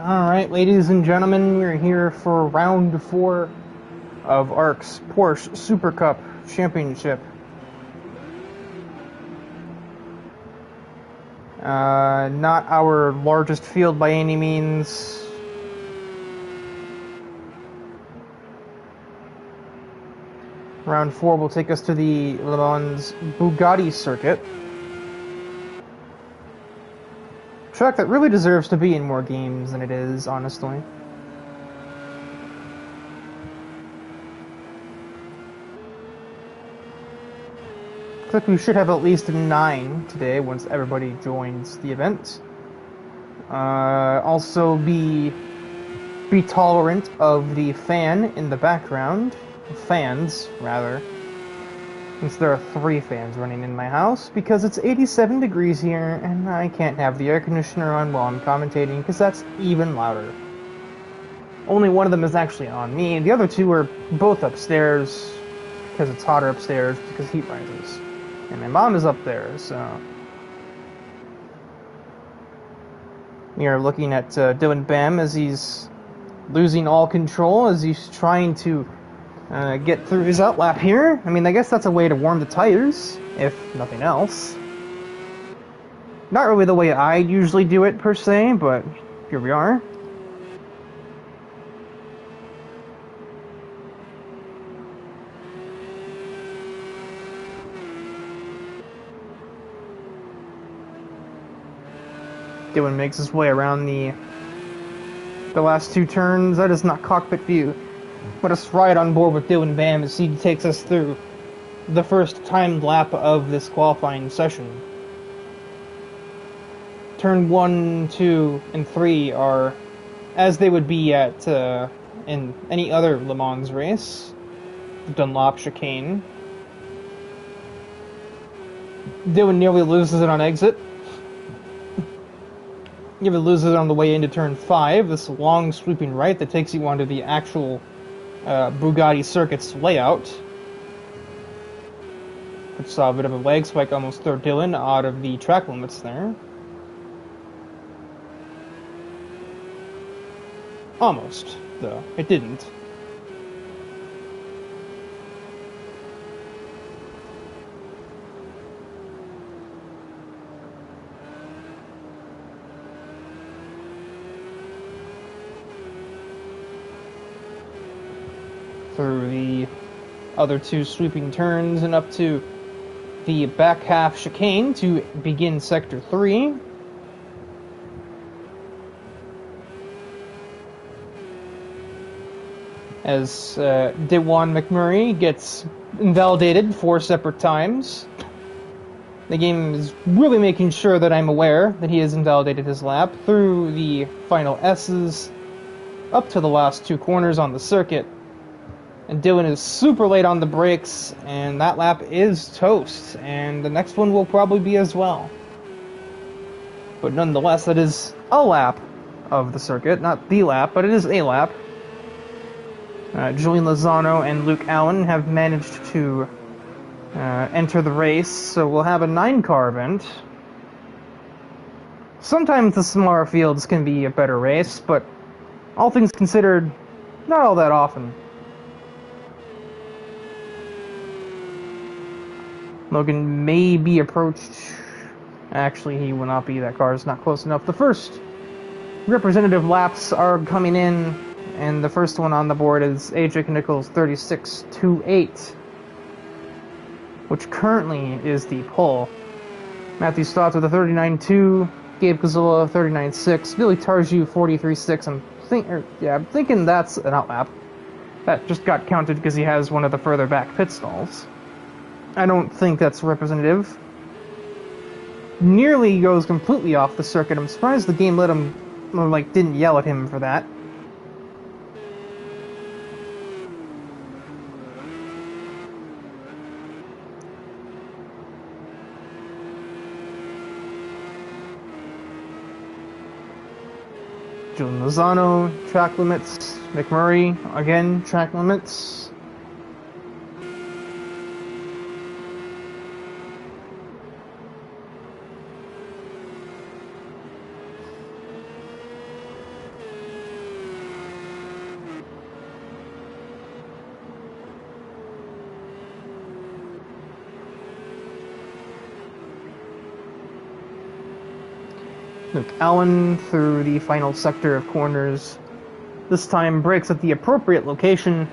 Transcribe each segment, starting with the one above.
Alright, ladies and gentlemen, we're here for round 4 of ARC's Porsche Supercup Championship. Not our largest field by any means. Round 4 will take us to the Le Mans Bugatti circuit. Track that really deserves to be in more games than it is, honestly. Looks like we should have at least 9 today once everybody joins the event. Also be tolerant of the fan in the background. Fans, rather. Since there are 3 fans running in my house, because it's 87 degrees here, and I can't have the air conditioner on while I'm commentating, because that's even louder. Only one of them is actually on me, and the other 2 are both upstairs, because it's hotter upstairs, because heat rises. And my mom is up there, so... We are looking at DIVEBOMB as he's losing all control, as he's trying to get through his outlap here. I mean, I guess that's a way to warm the tires, if nothing else. Not really the way I'd usually do it, per se, but here we are. Dylan makes his way around the last 2 turns. That is not cockpit view. Let us ride on board with DIVEBOMB as he takes us through the first timed lap of this qualifying session. Turn 1, 2, and 3 are as they would be at in any other Le Mans race. The Dunlop chicane. Dylan nearly loses it on exit. Nearly loses it on the way into turn 5. This long sweeping right that takes you onto the actual Bugatti circuit's layout. Which saw a bit of a leg spike, almost throw Dylan out of the track limits there. Almost, though. It didn't. Through the other 2 sweeping turns and up to the back half chicane to begin sector 3. As Dewan McMurray gets invalidated 4 separate times. The game is really making sure that I'm aware that he has invalidated his lap through the final S's up to the last 2 corners on the circuit. And Dylan is super late on the brakes, and that lap is toast, and the next one will probably be as well. But nonetheless, that is a lap of the circuit, not the lap, but it is a lap. Julian Lozano and Luke Allen have managed to enter the race, so we'll have a 9-car event. Sometimes the smaller fields can be a better race, but all things considered, not all that often. Logan may be approached. Actually, he will not be. That car is not close enough. The first representative laps are coming in, and the first one on the board is AJ Nichols 36.28, which currently is the pole. Matthew Stotts with a 39.2, Gabe Gazzola 39.6, Billy Tarju 43.6. I'm thinking that's an outlap. That just got counted because he has one of the further back pit stalls. I don't think that's representative. Nearly goes completely off the circuit. I'm surprised the game let him, didn't yell at him for that. Julian Lozano, track limits. McMurray, again, track limits. Luke Allen through the final sector of corners. This time brakes at the appropriate location.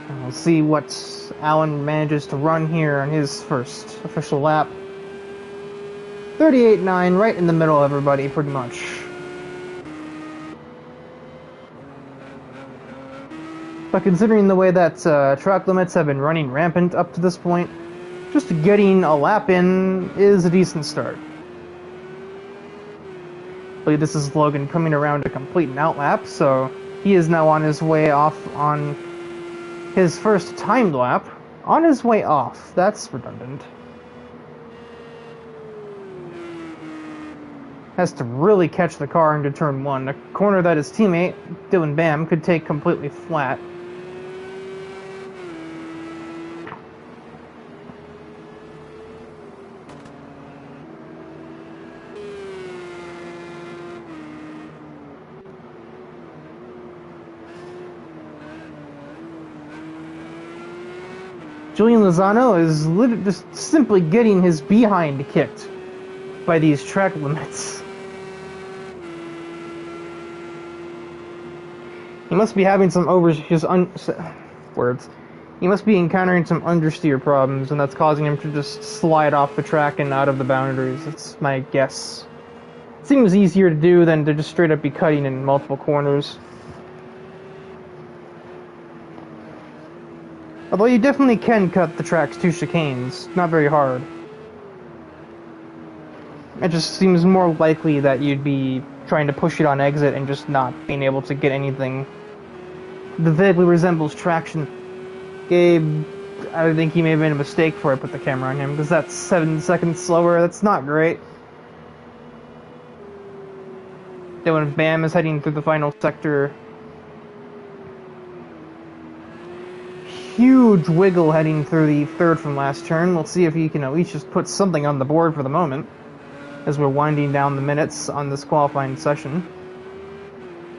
And we'll see what Allen manages to run here on his first official lap. 38.9, right in the middle of everybody, pretty much. But considering the way that track limits have been running rampant up to this point, just getting a lap in is a decent start. But this is Logan coming around to complete an outlap, so he is now on his way off on his first timed lap. On his way off, that's redundant. Has to really catch the car into turn 1, a corner that his teammate, DIVEBOMB, could take completely flat. Julian Lozano is just simply getting his behind kicked by these track limits. He must be having some He must be encountering some understeer problems, and that's causing him to just slide off the track and out of the boundaries. That's my guess. It seems easier to do than to just straight up be cutting in multiple corners. Although you definitely can cut the track's 2 chicanes, not very hard. It just seems more likely that you'd be trying to push it on exit and just not being able to get anything that vaguely resembles traction. Gabe, I think he may have made a mistake before I put the camera on him, because that's 7 seconds slower. That's not great. Then when Bam is heading through the final sector, huge wiggle heading through the third from last turn. We'll see if he can at least just put something on the board for the moment, as we're winding down the minutes on this qualifying session.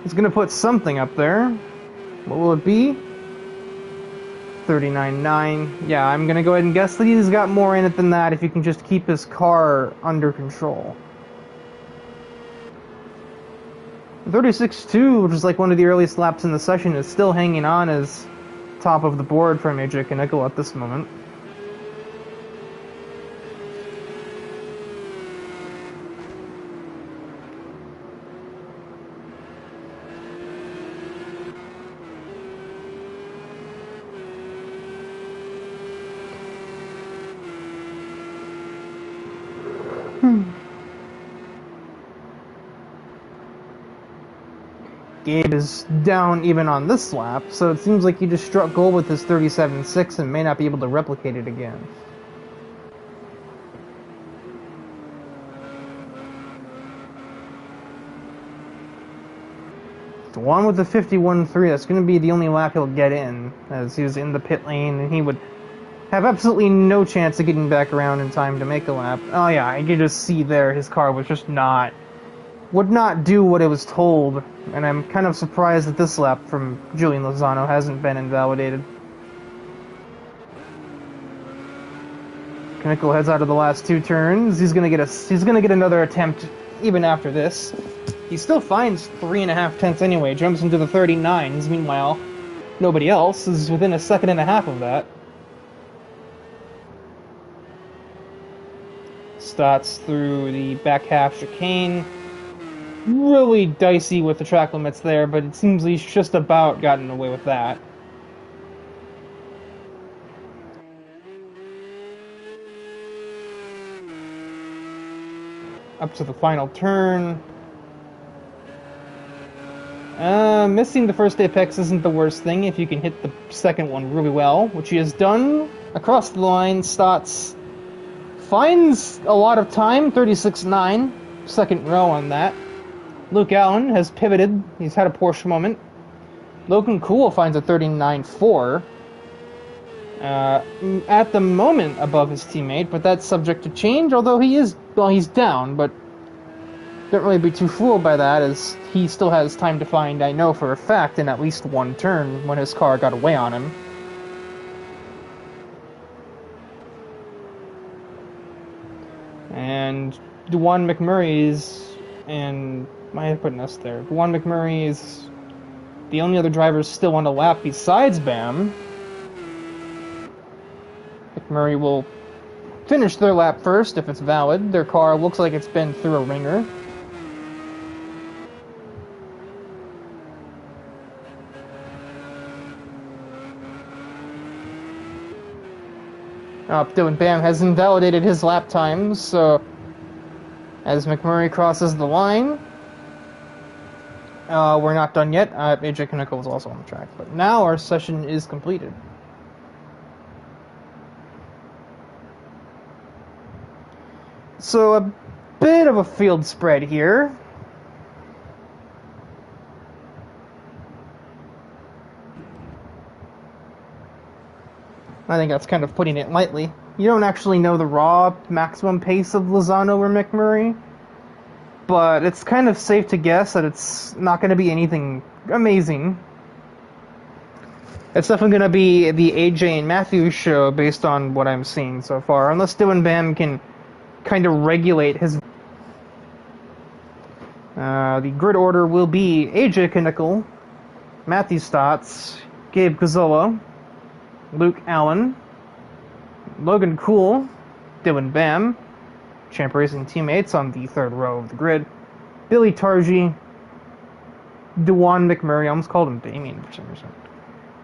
He's going to put something up there. What will it be? 39.9. Yeah, I'm going to go ahead and guess that he's got more in it than that if he can just keep his car under control. 36.2, which is like one of the earliest laps in the session, is still hanging on as top of the board for Major Kaneko at this moment. Gabe is down even on this lap, so it seems like he just struck gold with his 37.6 and may not be able to replicate it again. The one with the 51.3, that's going to be the only lap he'll get in, as he was in the pit lane, and he would have absolutely no chance of getting back around in time to make a lap. Oh yeah, you can just see there his car was just would not do what it was told, and I'm kind of surprised that this lap from Julian Lozano hasn't been invalidated. Kaneko heads out of the last 2 turns. He's gonna get another attempt even after this. He still finds 3.5 tenths anyway, jumps into the 39s. Meanwhile, nobody else is within a second and a half of that. Starts through the back half chicane. Really dicey with the track limits there, but it seems he's just about gotten away with that. Up to the final turn. Missing the first apex isn't the worst thing if you can hit the second one really well, which he has done. Across the line, Stotts finds a lot of time, 36.9, second row on that. Luke Allen has pivoted. He's had a Porsche moment. Logan Cool finds a 39.4. At the moment above his teammate, but that's subject to change, although he's down, but don't really be too fooled by that, as he still has time to find, I know for a fact, in at least 1 turn when his car got away on him. And Dwan McMurray's, and I have put an S there. Dwan McMurray is the only other driver still on the lap besides Bam. McMurray will finish their lap first if it's valid. Their car looks like it's been through a ringer. Dylan Bam has invalidated his lap times, so as McMurray crosses the line, we're not done yet. AJ Knickel is also on the track, but now our session is completed. So a bit of a field spread here. I think that's kind of putting it lightly. You don't actually know the raw maximum pace of Lozano or McMurray, but it's kind of safe to guess that it's not going to be anything amazing. It's definitely going to be the AJ and Matthews show based on what I'm seeing so far, unless Dylan Bam can kind of regulate his... the grid order will be AJ Knickel, Matthew Stotts, Gabe Gazzola, Luke Allen, Logan Cool, Dylan Bam, Champ Racing teammates on the third row of the grid, Billy Targi, Dwan McMurray, I almost called him Damien for some reason,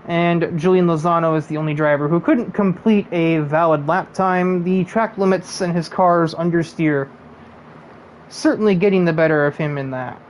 and Julian Lozano is the only driver who couldn't complete a valid lap time. The track limits and his car's understeer certainly getting the better of him in that.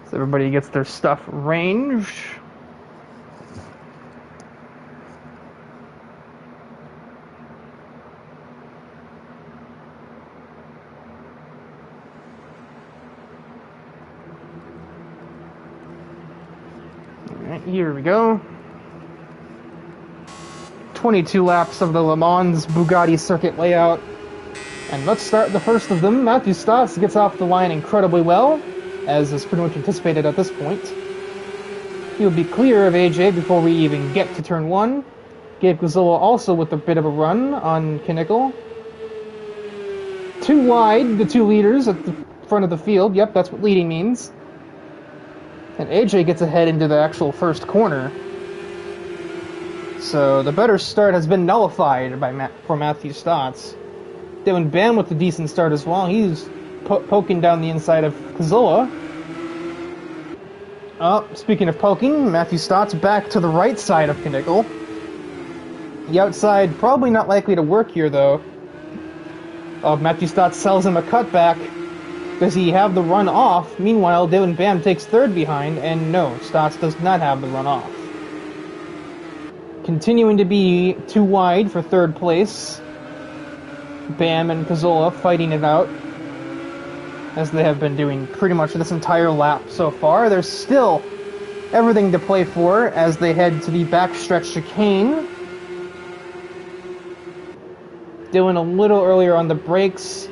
So everybody gets their stuff ranged. Alright, here we go. 22 laps of the Le Mans Bugatti circuit layout. And let's start the first of them. Matthew Stotts gets off the line incredibly well, as is pretty much anticipated at this point. He'll be clear of AJ before we even get to turn 1. Gabe Gazzola also with a bit of a run on Knickel. Too wide, the two leaders at the front of the field. Yep, that's what leading means. And AJ gets ahead into the actual first corner. So the better start has been nullified for Matthew Stotts. Dylan Bam with a decent start as well. He's poking down the inside of Gazzola. Speaking of poking, Matthew Stotts back to the right side of Knickel. The outside probably not likely to work here, though. Matthew Stotts sells him a cutback. Does he have the run off? Meanwhile, Dylan Bam takes third behind, and no, Stotts does not have the run off. Continuing to be too wide for third place. Bam and Gazzola fighting it out, as they have been doing pretty much this entire lap so far. There's still everything to play for as they head to the backstretch chicane. Dylan a little earlier on the brakes.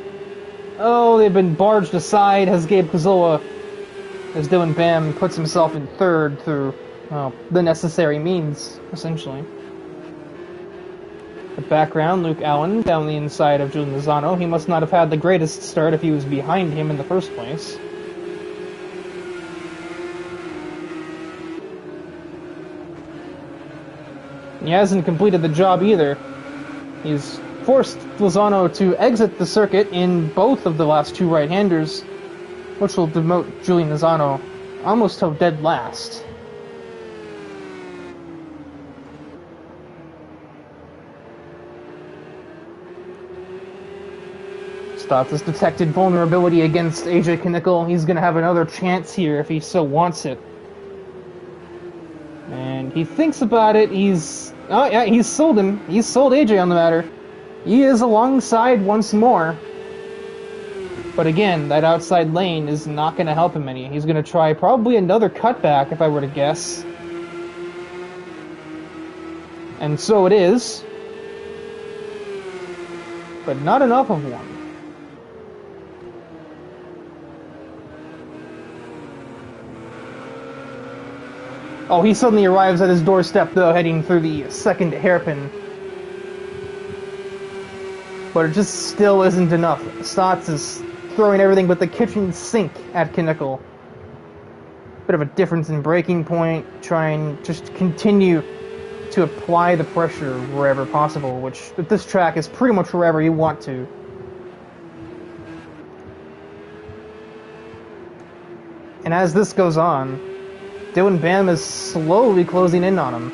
Oh, they've been barged aside as Gabe Gazzola, as Dylan Bam puts himself in third through the necessary means, essentially. The background, Luke Allen down the inside of Julian Lozano. He must not have had the greatest start if he was behind him in the first place. He hasn't completed the job either. He's forced Lozano to exit the circuit in both of the last two right-handers, which will demote Julian Lozano almost to dead last. Stotts has detected vulnerability against AJ Knickel. He's going to have another chance here if he so wants it. And he thinks about it. He's sold him. He's sold AJ on the matter. He is alongside once more. But again, that outside lane is not going to help him any. He's going to try probably another cutback, if I were to guess. And so it is, but not enough of one. Oh, he suddenly arrives at his doorstep, though, heading through the second hairpin. But it just still isn't enough. Stotts is throwing everything but the kitchen sink at Kinnickle. Bit of a difference in braking point, trying just to continue to apply the pressure wherever possible, which at this track is pretty much wherever you want to. And as this goes on, DIVEBOMB is slowly closing in on him.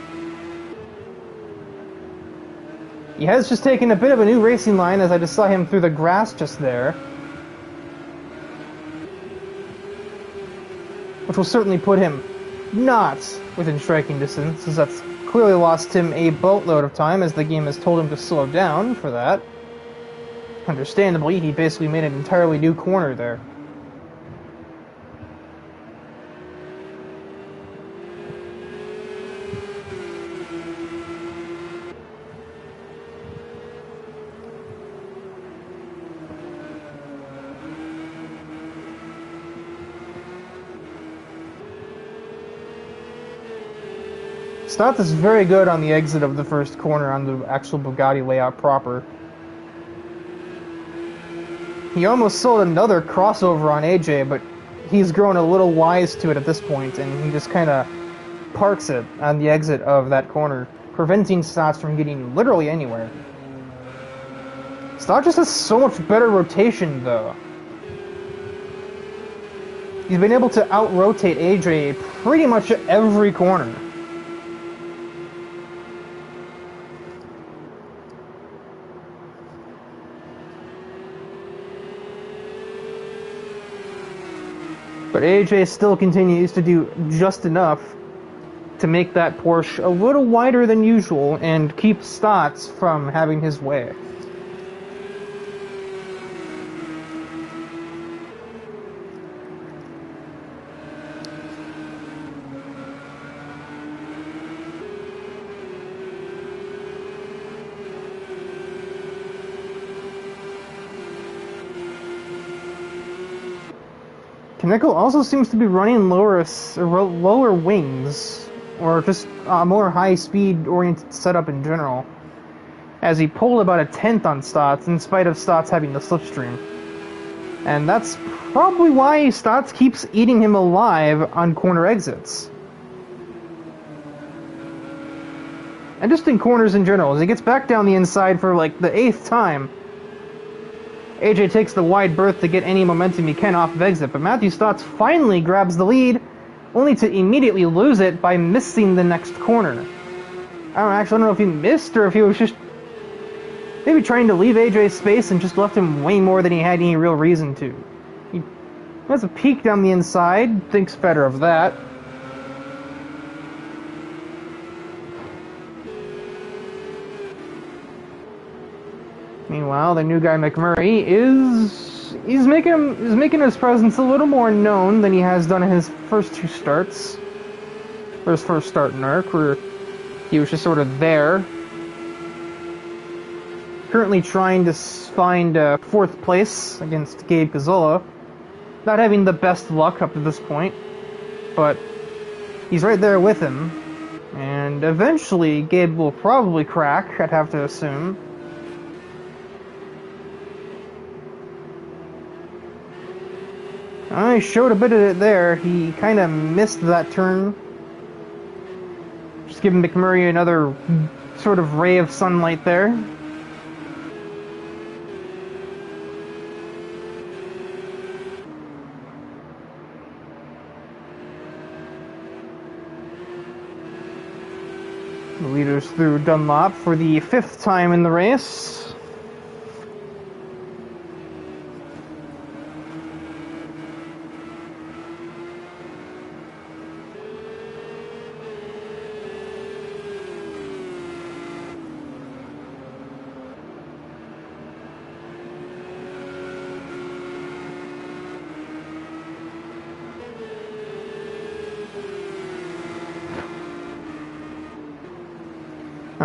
He has just taken a bit of a new racing line, as I just saw him through the grass just there, which will certainly put him not within striking distance, as that's clearly lost him a boatload of time, as the game has told him to slow down for that. Understandably, he basically made an entirely new corner there. Stotts is very good on the exit of the first corner on the actual Bugatti layout proper. He almost sold another crossover on AJ, but he's grown a little wise to it at this point, and he just kind of parks it on the exit of that corner, preventing Stotts from getting literally anywhere. Stotts just has so much better rotation, though. He's been able to out-rotate AJ pretty much at every corner. But AJ still continues to do just enough to make that Porsche a little wider than usual and keep Stotts from having his way. Kinnickle also seems to be running lower wings, or just a more high-speed oriented setup in general, as he pulled about a tenth on Stotts in spite of Stotts having the slipstream. And that's probably why Stotts keeps eating him alive on corner exits. And just in corners in general, as he gets back down the inside for like the 8th time, AJ takes the wide berth to get any momentum he can off of exit, but Matthew Stotts finally grabs the lead, only to immediately lose it by missing the next corner. I don't know if he missed or if he was just maybe trying to leave AJ space and just left him way more than he had any real reason to. He has a peek down the inside, thinks better of that. Meanwhile, the new guy McMurray is making his presence a little more known than he has done in his first two starts. Or his first start in ARC, where he was just sort of there. Currently trying to find 4th place against Gabe Gazzola. Not having the best luck up to this point, but he's right there with him. And eventually, Gabe will probably crack, I'd have to assume. I showed a bit of it there. He kind of missed that turn. Just giving McMurray another sort of ray of sunlight there. The leaders through Dunlop for the 5th time in the race.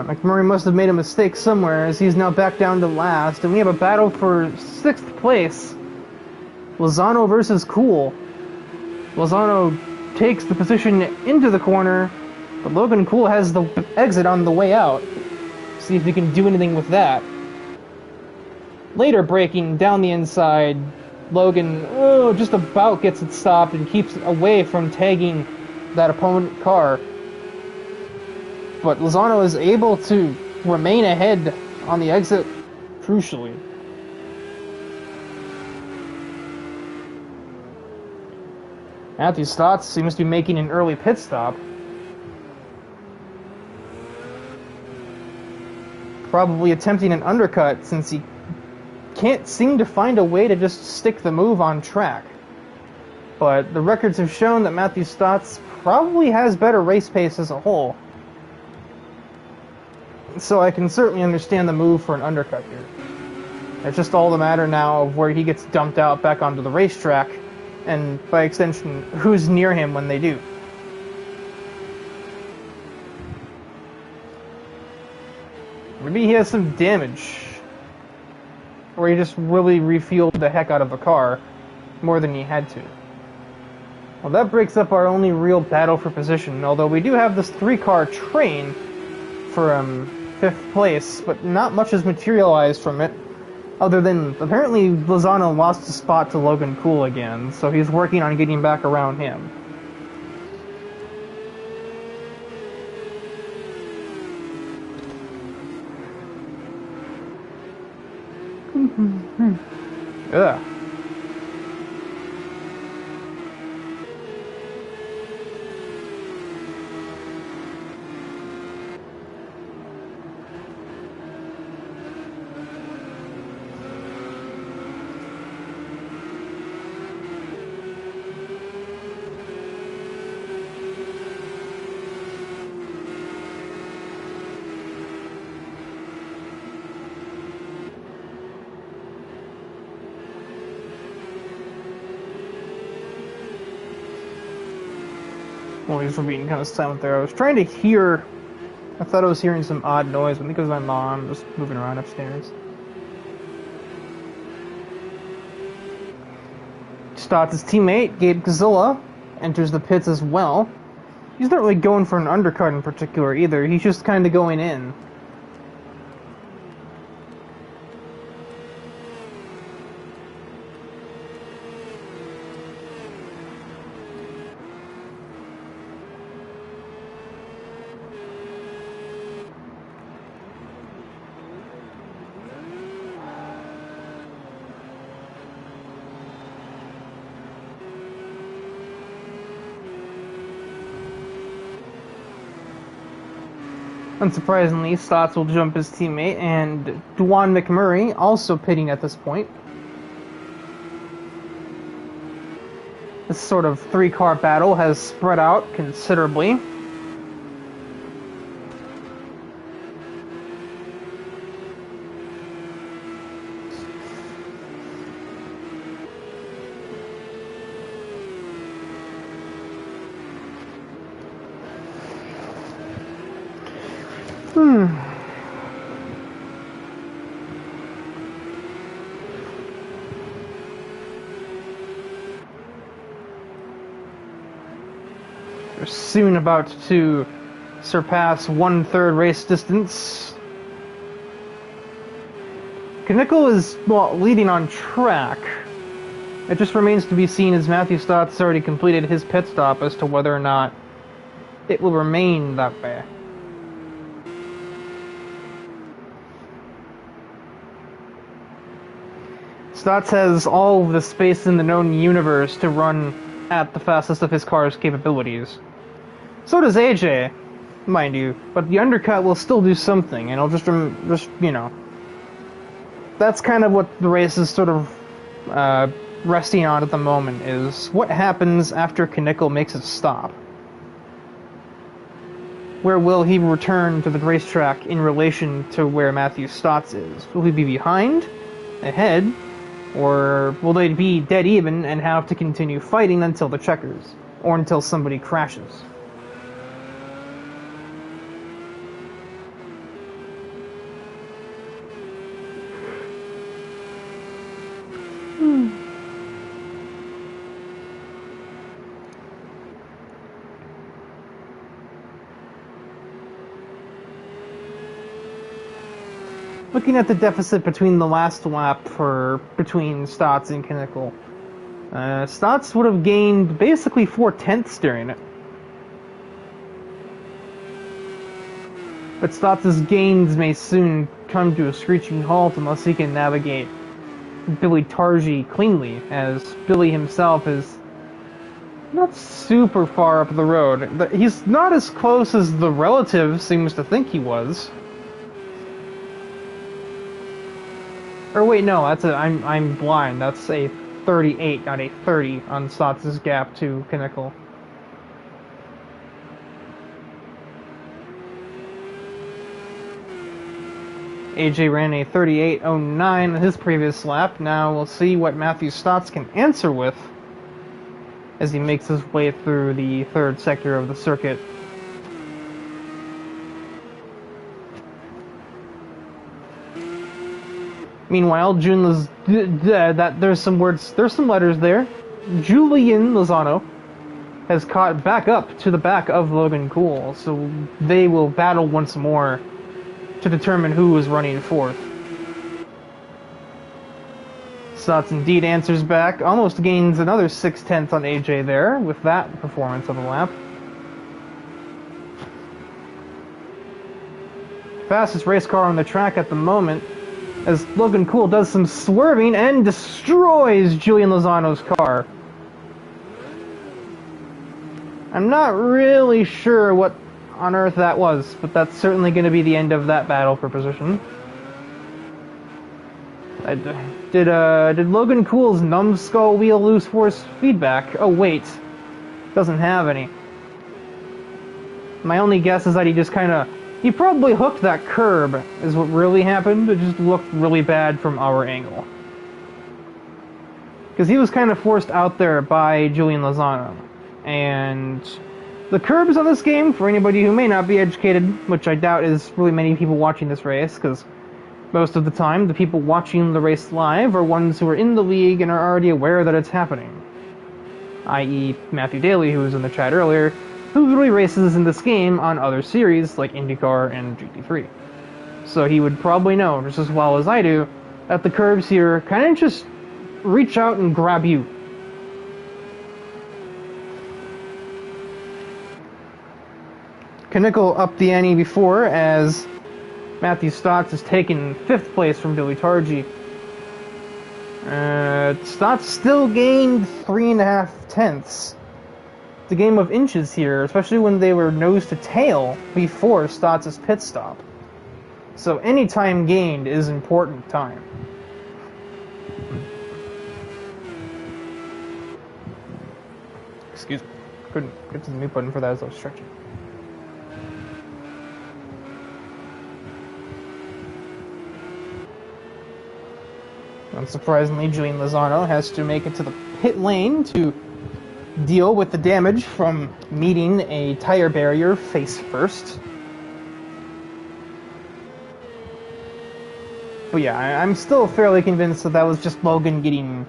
McMurray must have made a mistake somewhere, as he's now back down to last, and we have a battle for 6th place. Lozano versus Cool. Lozano takes the position into the corner, but Logan Cool has the exit on the way out. See if he can do anything with that. Later braking down the inside, Logan just about gets it stopped and keeps it away from tagging that opponent car. But Lozano is able to remain ahead on the exit, crucially. Matthew Stotts seems to be making an early pit stop. Probably attempting an undercut, since he can't seem to find a way to just stick the move on track. But the records have shown that Matthew Stotts probably has better race pace as a whole. So I can certainly understand the move for an undercut here. It's just all the matter now of where he gets dumped out back onto the racetrack, and by extension, who's near him when they do. Maybe he has some damage, or he just really refueled the heck out of the car more than he had to. Well, that breaks up our only real battle for position, although we do have this 3-car train for 5th place, but not much has materialized from it, other than apparently Lozano lost a spot to Logan Cool again, so he's working on getting back around him. Ugh. Well, these were being kind of silent there. I was trying to hear. I thought I was hearing some odd noise, but I think it was my mom just moving around upstairs. Stotts' teammate, Gabe Gazilla, enters the pits as well. He's not really going for an undercut in particular either. He's just kind of going in. Unsurprisingly, Stotts will jump his teammate, and Dwan McMurray also pitting at this point. This sort of 3-car battle has spread out considerably. They're soon about to surpass 1/3 race distance. Knickel is, well, leading on track. It just remains to be seen, as Matthew Stotts has already completed his pit stop, as to whether or not it will remain that way. Stotts has all the space in the known universe to run at the fastest of his car's capabilities. So does AJ, mind you, but the undercut will still do something, and it'll just you know. That's kind of what the race is sort of resting on at the moment, is what happens after Knickel makes it stop. Where will he return to the racetrack in relation to where Matthew Stotts is? Will he be behind, ahead, or will they be dead even and have to continue fighting until the checkers, or until somebody crashes? looking at the deficit between the last lap between Stotts and Kinnickle, Stotts would have gained basically 4/10 during it. But Stotts' gains may soon come to a screeching halt unless he can navigate Billy Targi cleanly, as Billy himself is not super far up the road. He's not as close as the relative seems to think he was. Or wait, no, I'm blind. That's a 38, not a 30 on Stotts' gap to Kinnickle. AJ ran a 38.09 in his previous lap. Now we'll see what Matthew Stotts can answer with as he makes his way through the third sector of the circuit. Meanwhile, there's some letters there. Julian Lozano has caught back up to the back of Logan Cool, so they will battle once more to determine who is running fourth. Stotts indeed answers back, almost gains another 6/10 on AJ there with that performance of the lap. Fastest race car on the track at the moment, as Logan Cool does some swerving and destroys Julian Lozano's car. I'm not really sure what on earth that was, but that's certainly going to be the end of that battle for position. Did Logan Cool's numbskull wheel lose force feedback? Oh wait, doesn't have any. My only guess is that he probably hooked that curb, is what really happened. It just looked really bad from our angle. Because he was kind of forced out there by Julian Lozano. And the curbs on this game, for anybody who may not be educated, which I doubt is really many people watching this race, because most of the time the people watching the race live are ones who are in the league and are already aware that it's happening. I.e. Matthew Daly, who was in the chat earlier, who really races in this game on other series like IndyCar and GT3. So he would probably know, just as well as I do, that the curbs here kind of just reach out and grab you. Kinnickle upped the ante before, as Matthew Stotts has taken 5th place from Billy Targi. Stotts still gained 3.5/10. The game of inches here, especially when they were nose to tail before Stotts' pit stop. So any time gained is important time. Excuse me, couldn't get to the mute button for that as I was stretching. Unsurprisingly, Julian Lozano has to make it to the pit lane to deal with the damage from meeting a tire barrier face first. But yeah, I'm still fairly convinced that was just Logan getting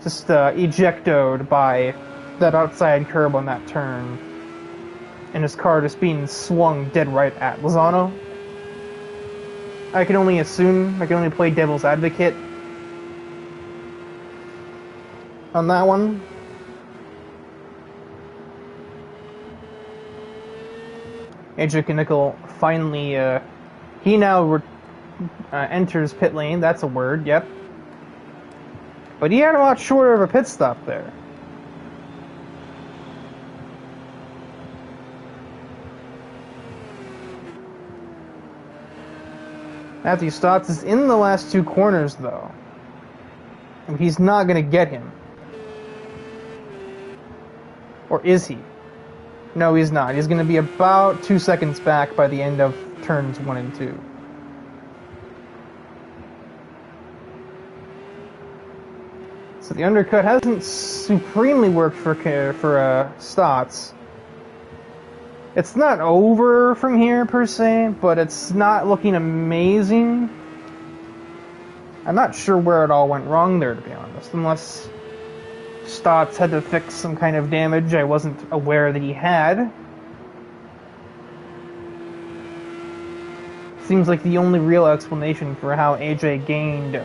just ejectoed by that outside curb on that turn, and his car just being swung dead right at Lozano. I can only assume, I can only play devil's advocate on that one. AJ Kinnickle finally, he now enters pit lane, that's a word, yep. But he had a lot shorter of a pit stop there. Matthew Stotts is in the last 2 corners, though. And he's not going to get him. Or is he? No, he's not. He's going to be about 2 seconds back by the end of turns 1 and 2. So the undercut hasn't supremely worked for Stotts. It's not over from here, per se, but it's not looking amazing. I'm not sure where it all went wrong there, to be honest, unless Stotts had to fix some kind of damage I wasn't aware that he had. seems like the only real explanation for how AJ gained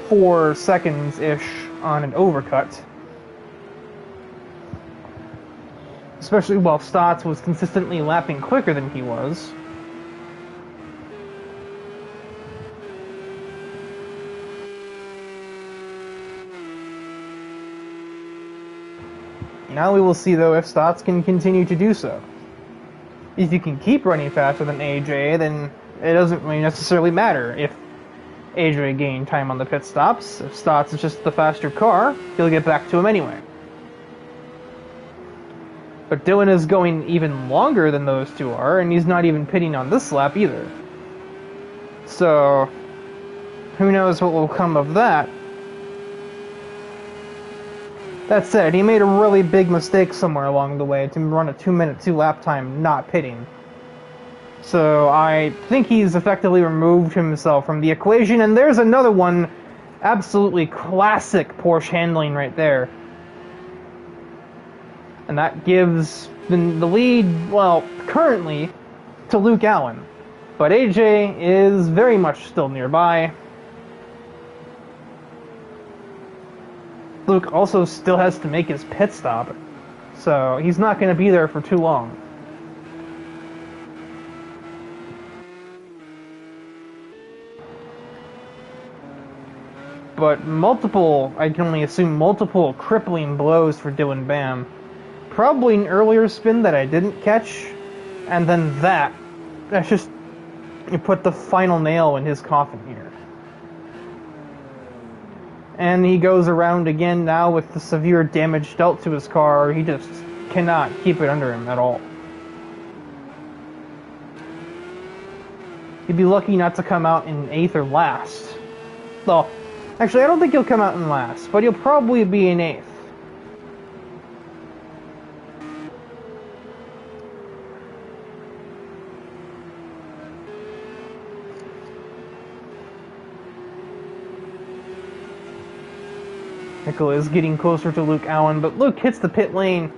4 seconds-ish on an overcut. Especially while Stotts was consistently lapping quicker than he was. Now we will see, though, if Stotts can continue to do so. If you can keep running faster than AJ, then it doesn't really necessarily matter if AJ gained time on the pit stops. If Stotts is just the faster car, he'll get back to him anyway. But Dylan is going even longer than those two are, and he's not even pitting on this lap either. So, who knows what will come of that. That said, he made a really big mistake somewhere along the way to run a 2-minute 2-lap time not pitting. So I think he's effectively removed himself from the equation, and there's another one, absolutely classic Porsche handling right there. And that gives the lead, well, currently, to Luke Allen. But AJ is very much still nearby. Luke also still has to make his pit stop, so he's not going to be there for too long. But I can only assume multiple crippling blows for Dylan Bam. Probably an earlier spin that I didn't catch, and then that's just, you put the final nail in his coffin here. And he goes around again now with the severe damage dealt to his car. He just cannot keep it under him at all. He'd be lucky not to come out in 8th or last. Well, actually, I don't think he'll come out in last, but he'll probably be in 8th. Nickel is getting closer to Luke Allen, but Luke hits the pit lane,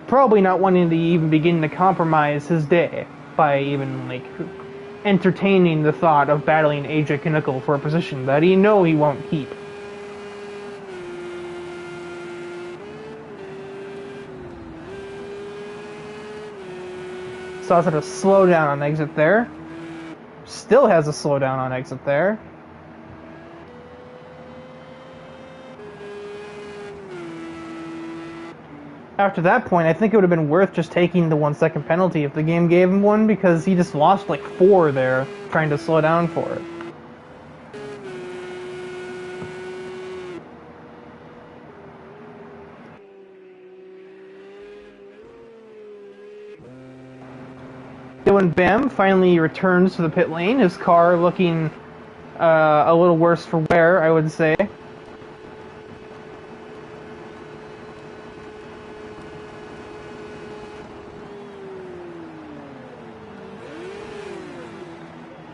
probably not wanting to even begin to compromise his day by even, entertaining the thought of battling AJ Knickel for a position that he knows he won't keep. Stotts had a slowdown on exit there. Still has a slowdown on exit there. After that point, I think it would have been worth just taking the 1-second penalty if the game gave him one, because he just lost 4 there trying to slow down for it. Dylan Bam finally returns to the pit lane, his car looking a little worse for wear, I would say.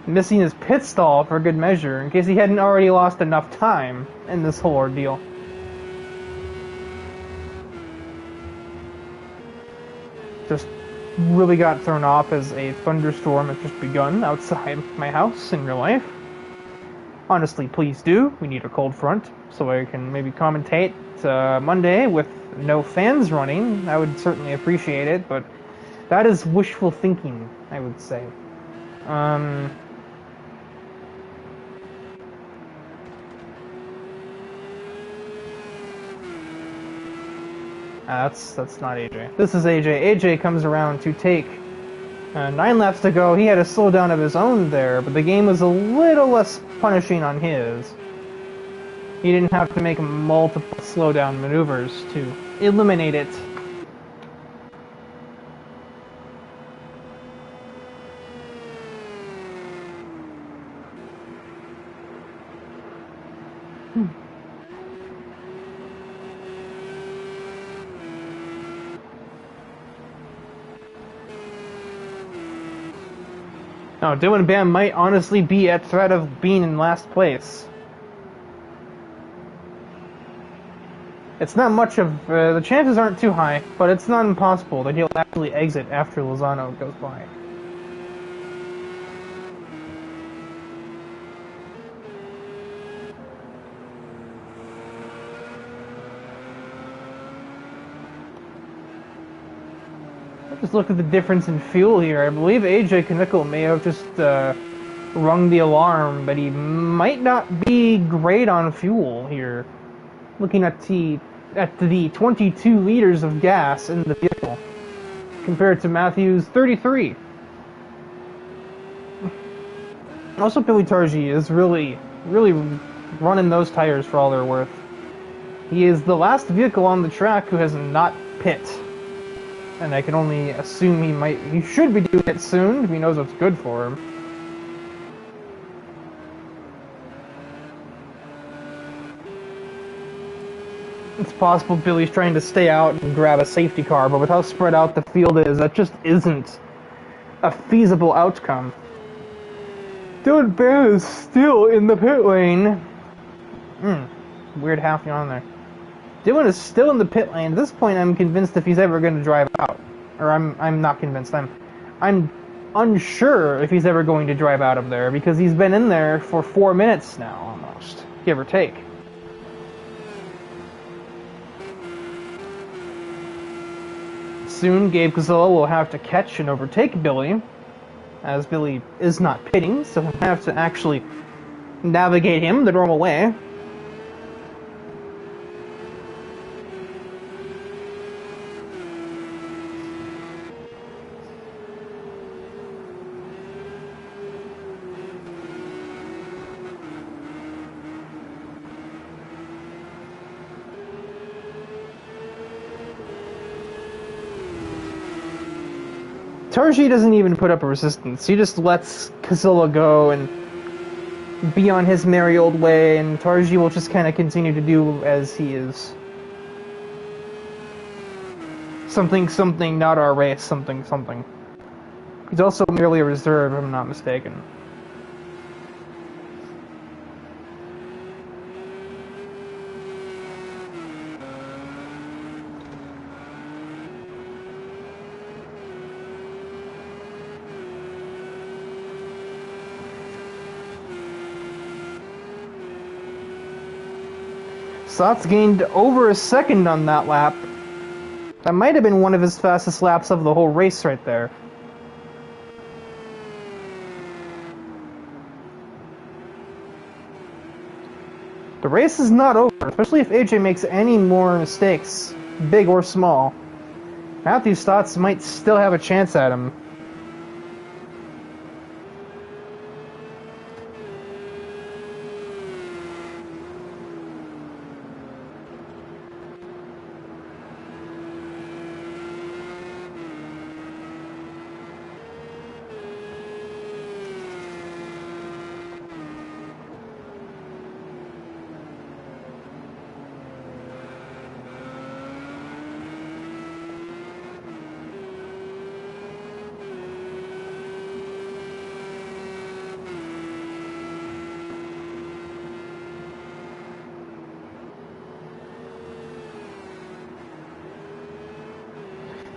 Missing his pit stall for good measure, in case he hadn't already lost enough time in this whole ordeal. Just really got thrown off as a thunderstorm had just begun outside my house in real life. Honestly, please do. We need a cold front, so I can maybe commentate Monday with no fans running. I would certainly appreciate it, but that is wishful thinking, I would say. That's not AJ. This is AJ. AJ comes around to take 9 laps to go. He had a slowdown of his own there, but the game was a little less punishing on his. He didn't have to make multiple slowdown maneuvers to eliminate it. Now, Dylan Bam might honestly be at threat of being in last place. It's not much of... the chances aren't too high, but it's not impossible that he'll actually exit after Lozano goes by. Just look at the difference in fuel here. I believe AJ Knickel may have just rung the alarm, but he might not be great on fuel here. Looking at the 22 liters of gas in the vehicle compared to Matthew's 33. Also, Billy Targi is really running those tires for all they're worth. He is the last vehicle on the track who has not pit. And I can only assume he should be doing it soon if he knows what's good for him. It's possible Billy's trying to stay out and grab a safety car, but with how spread out the field is, that just isn't a feasible outcome. Dylan Bear is still in the pit lane. Weird half on there. Dylan is still in the pit lane. At this point, I'm convinced if he's ever going to drive out. Or I'm not convinced. I'm unsure if he's ever going to drive out of there, because he's been in there for 4 minutes now, almost. Give or take. Soon, Gabe Casillo will have to catch and overtake Billy, as Billy is not pitting, so he'll have to actually navigate him the normal way. Targi doesn't even put up a resistance. He just lets Casillo go and be on his merry old way, and Targi will just kind of continue to do as he is. Something, something, not our race, something, something. He's also merely a reserve, if I'm not mistaken. Stotts gained over a second on that lap. That might have been one of his fastest laps of the whole race right there. The race is not over, especially if AJ makes any more mistakes, big or small. Matthew Stotts might still have a chance at him.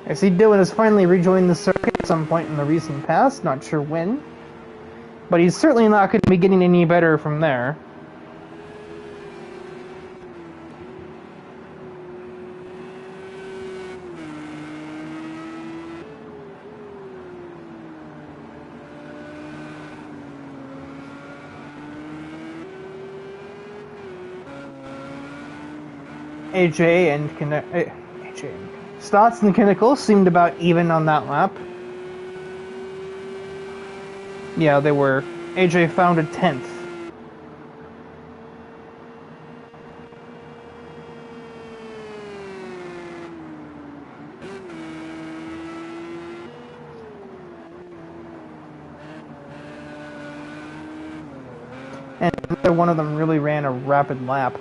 I see Dylan has finally rejoined the circuit at some point in the recent past, not sure when. But he's certainly not going to be getting any better from there. Stotts and Kinnickle seemed about even on that lap. Yeah, they were. AJ found a 10th. And neither one of them really ran a rapid lap.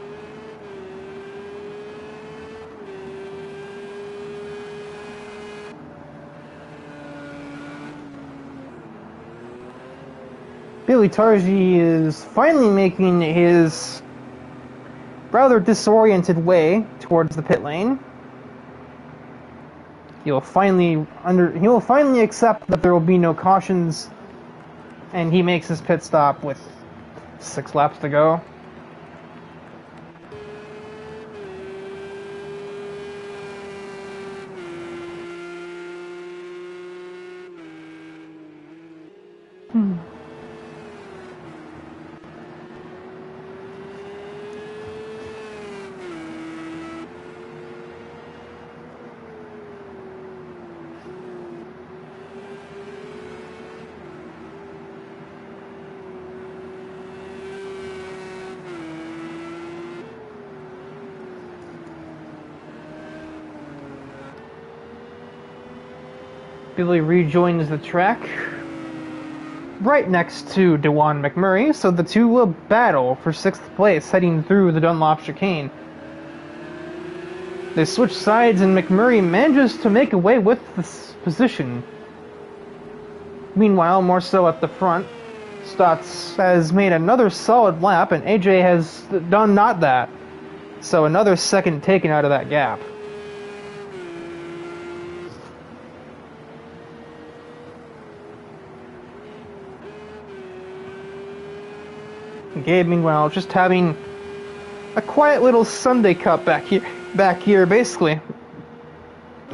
Billy Targi is finally making his rather disoriented way towards the pit lane. He will finally accept that there will be no cautions, and he makes his pit stop with 6 laps to go. Billy rejoins the track right next to Dewan McMurray, so the two will battle for 6th place heading through the Dunlop chicane. They switch sides and McMurray manages to make away with this position. Meanwhile, more so at the front, Stotts has made another solid lap and AJ has done not that. So another second taken out of that gap. Gabe, meanwhile, just having a quiet little Sunday cup back here, basically.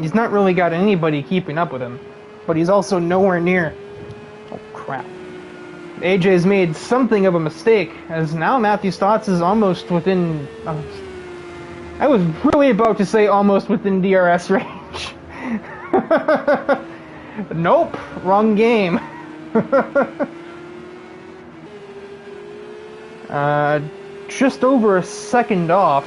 He's not really got anybody keeping up with him, but he's also nowhere near. Oh, crap. AJ's made something of a mistake, as now Matthew Stotts is almost within... I was really about to say almost within DRS range. Nope, wrong game. Just over a second off.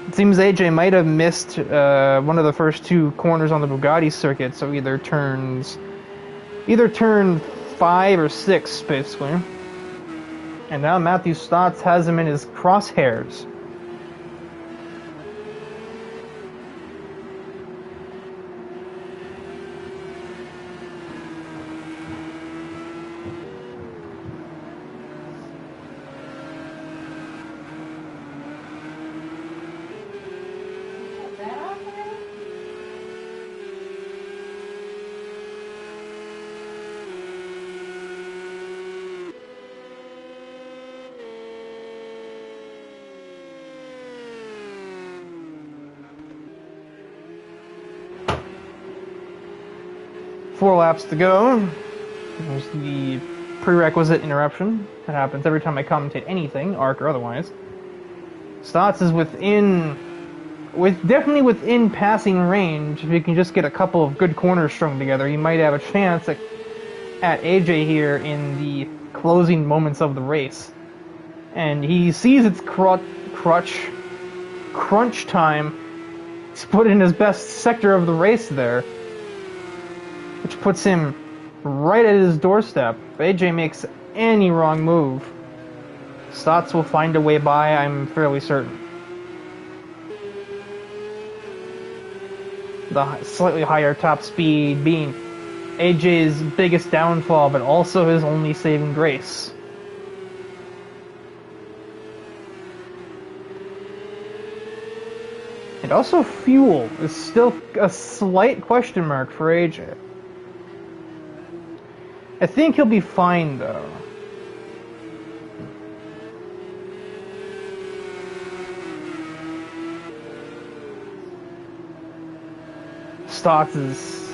It seems AJ might have missed one of the first two corners on the Bugatti circuit, so either turn 5 or 6, basically. And now Matthew Stotts has him in his crosshairs. Four laps to go. There's the prerequisite interruption that happens every time I commentate anything, ARC or otherwise. Stotts is definitely within passing range. If he can just get a couple of good corners strung together, he might have a chance at AJ here in the closing moments of the race. And he sees it's crunch time. He's put in his best sector of the race there, which puts him right at his doorstep. If AJ makes any wrong move, Stotts will find a way by, I'm fairly certain. The slightly higher top speed being AJ's biggest downfall, but also his only saving grace. And also fuel is still a slight question mark for AJ. I think he'll be fine, though. Stotts is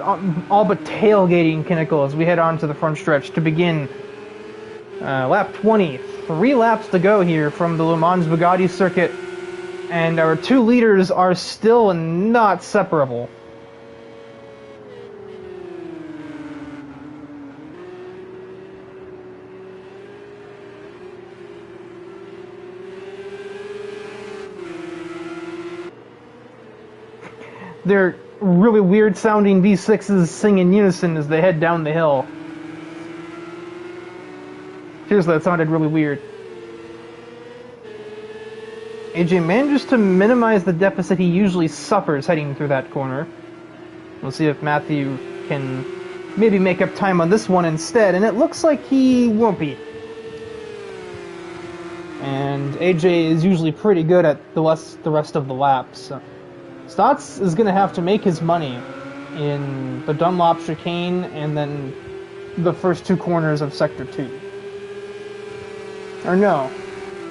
all but tailgating Kinnickle as we head on to the front stretch to begin lap 20. 3 laps to go here from the Le Mans Bugatti circuit, and our two leaders are still not separable. They're really weird sounding V6s sing in unison as they head down the hill. Seriously, that sounded really weird. AJ manages to minimize the deficit he usually suffers heading through that corner. We'll see if Matthew can maybe make up time on this one instead, and it looks like he won't be. And AJ is usually pretty good at the rest of the laps. So Stotts is going to have to make his money in the Dunlop chicane and then the first 2 corners of Sector 2. Or no,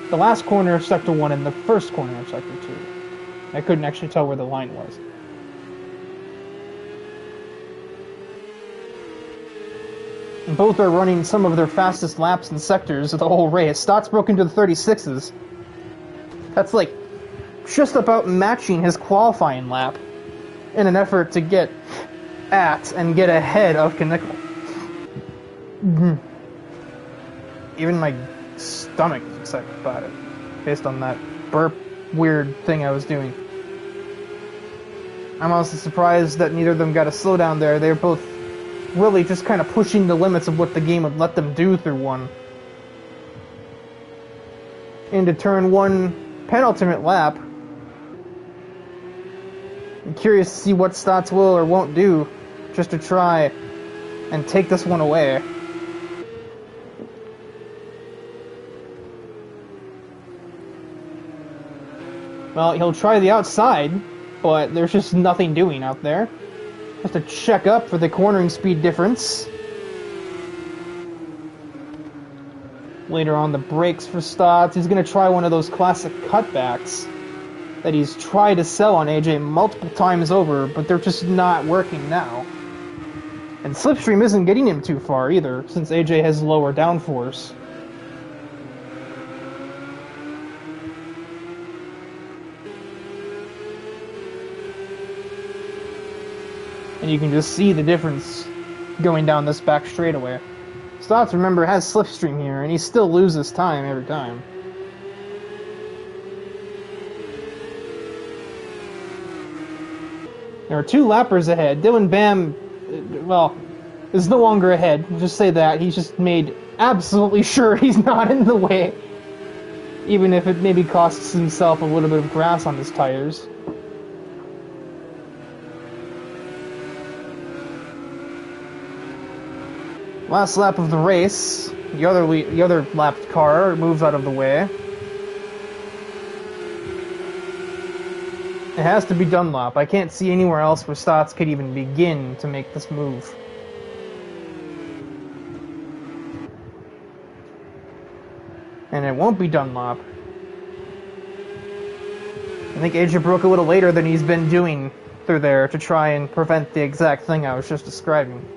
the last corner of Sector 1 and the first corner of Sector 2. I couldn't actually tell where the line was. Both are running some of their fastest laps and sectors of the whole race. Stott's broke into the 36s. That's like just about matching his qualifying lap in an effort to get at and get ahead of Knickel. Even my stomach is excited about it, based on that burp weird thing I was doing. I'm also surprised that neither of them got a slowdown there. They're both really just kind of pushing the limits of what the game would let them do through one. Into turn 1 penultimate lap. I'm curious to see what Stotts will or won't do just to try and take this one away. Well, he'll try the outside, but there's just nothing doing out there. Just to check up for the cornering speed difference. Later on, the brakes for Stotts. He's going to try one of those classic cutbacks that he's tried to sell on AJ multiple times over, but they're just not working now. And Slipstream isn't getting him too far either, since AJ has lower downforce. And you can just see the difference going down this back straightaway. Stotts, remember, has Slipstream here, and he still loses time every time. There are 2 lappers ahead. Dylan Bam, well, is no longer ahead. We'll just say that. He's just made absolutely sure he's not in the way. Even if it maybe costs himself a little bit of grass on his tires. Last lap of the race. The other lapped car moves out of the way. It has to be Dunlop. I can't see anywhere else where Stotts could even begin to make this move. And it won't be Dunlop. I think AJ broke a little later than he's been doing through there to try and prevent the exact thing I was just describing.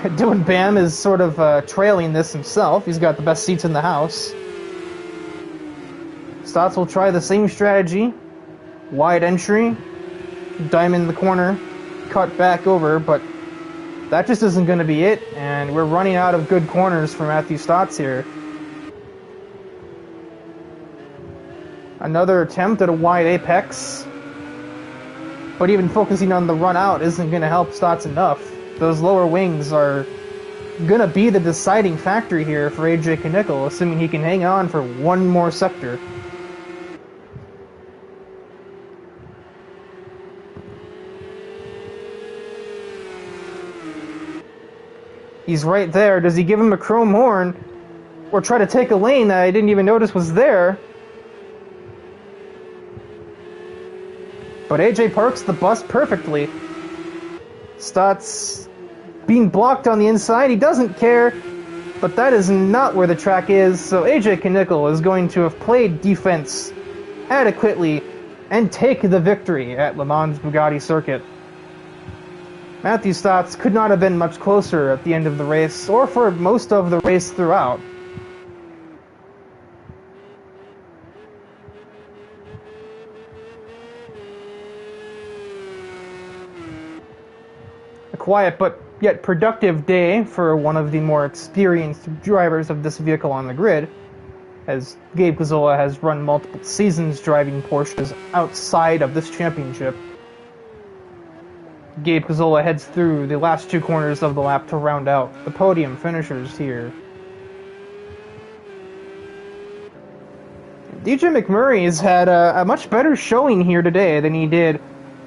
Dylan Bam is sort of trailing this himself. He's got the best seats in the house. Stotts will try the same strategy. Wide entry, diamond the corner, cut back over, but that just isn't going to be it, and we're running out of good corners for Matthew Stotts here. Another attempt at a wide apex, but even focusing on the run out isn't going to help Stotts enough. Those lower wings are going to be the deciding factor here for AJ Knickel, assuming he can hang on for one more sector. He's right there. Does he give him a chrome horn or try to take a lane that I didn't even notice was there? But AJ parks the bus perfectly. Stotts being blocked on the inside. He doesn't care, but that is not where the track is, so AJ Knickel is going to have played defense adequately and take the victory at Le Mans Bugatti Circuit. Matthew Stotts could not have been much closer at the end of the race, or for most of the race throughout. A quiet but yet productive day for one of the more experienced drivers of this vehicle on the grid, as Gabe Gazzola has run multiple seasons driving Porsches outside of this championship. Gabe Gazzola heads through the last 2 corners of the lap to round out the podium finishers here. DJ McMurray has had a much better showing here today than he did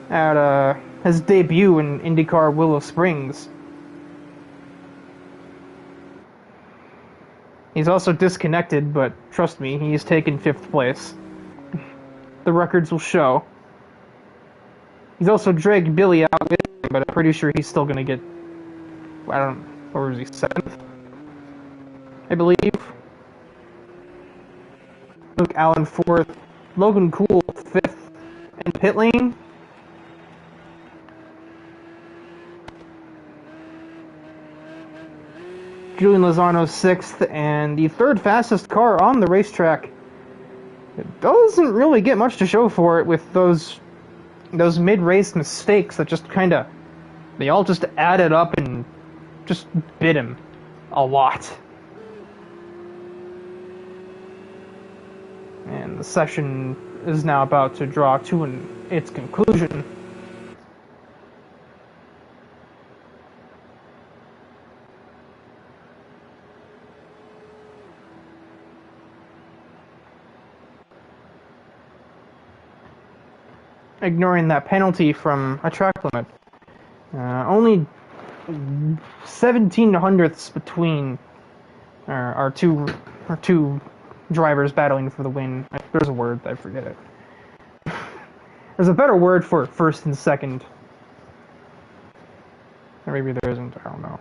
at his debut in IndyCar Willow Springs. He's also disconnected, but trust me, he's taken 5th place. The records will show. He's also dragged Billy out with him, but I'm pretty sure he's still going to get, I don't know, where was he, 7th? I believe. Luke Allen 4th, Logan Cool 5th, and pit lane. Julian Lozano 6th, and the third fastest car on the racetrack. It doesn't really get much to show for it with those mid-race mistakes that just they all just added up and just bit him a lot. And the session is now about to draw to its conclusion. Ignoring that penalty from a track limit. Only 17 hundredths between our two drivers battling for the win. There's a word, I forget it. There's a better word for first and second. Or maybe there isn't, I don't know.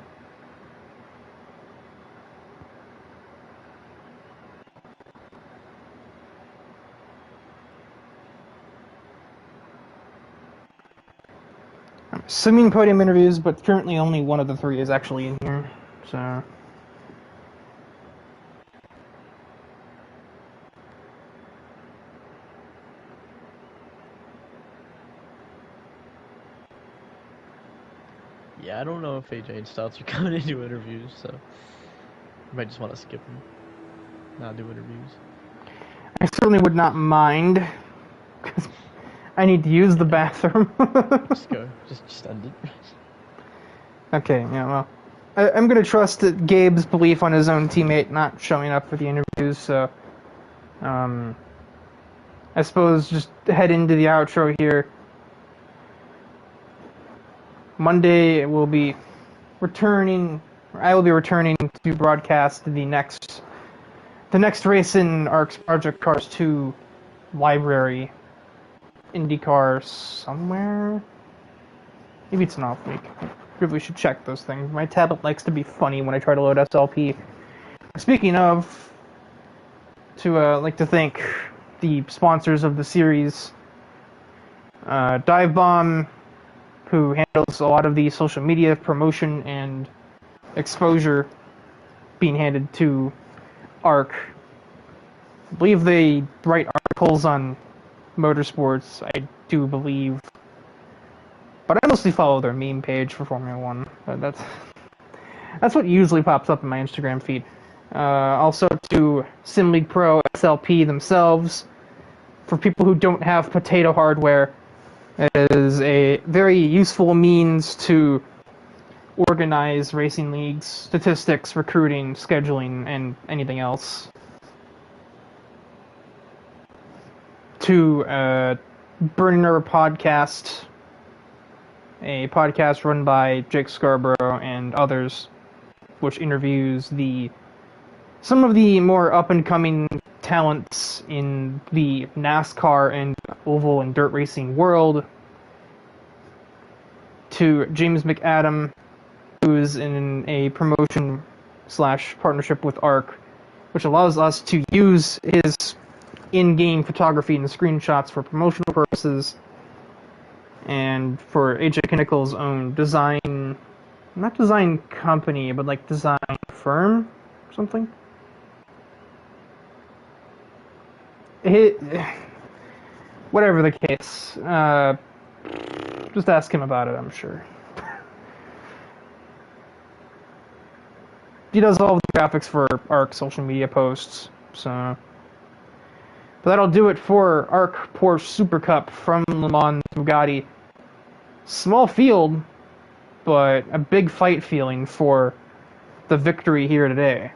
I'm assuming podium interviews, but currently only one of the three is actually in here, so... Yeah, I don't know if AJ and Stouts are coming into interviews, so I might just want to skip them, not do interviews. I certainly would not mind, because I need to use the bathroom. Just go, just end it. Okay, yeah, well, I'm going to trust Gabe's belief on his own teammate not showing up for the interviews, so I suppose just head into the outro here. Monday I will be returning to broadcast the next race in ARC's Project Cars 2 library. IndyCar somewhere? Maybe it's an off week. I really should check those things. My tablet likes to be funny when I try to load SLP. Speaking of, like to thank the sponsors of the series, DIVEBOMB, who handles a lot of the social media promotion and exposure being handed to ARC. I believe they write articles on motorsports, I do believe. But I mostly follow their meme page for Formula 1. But that's what usually pops up in my Instagram feed. Also to Sim League Pro SLP themselves. For people who don't have potato hardware, it is a very useful means to organize racing leagues, statistics, recruiting, scheduling, and anything else. To Burning Rubber Podcast, a podcast run by Jake Scarborough and others, which interviews some of the more up-and-coming talents in the NASCAR and oval and dirt racing world. To James McAdam, who's in a promotion/partnership with ARC, which allows us to use his in-game photography and screenshots for promotional purposes, and for AJ Kinnickel's own design, not design company, but like design firm, or something. Whatever the case, just ask him about it, I'm sure. He does all the graphics for ARC social media posts, so... But that'll do it for ARC Porsche Supercup from Le Mans Bugatti. Small field, but a big fight feeling for the victory here today.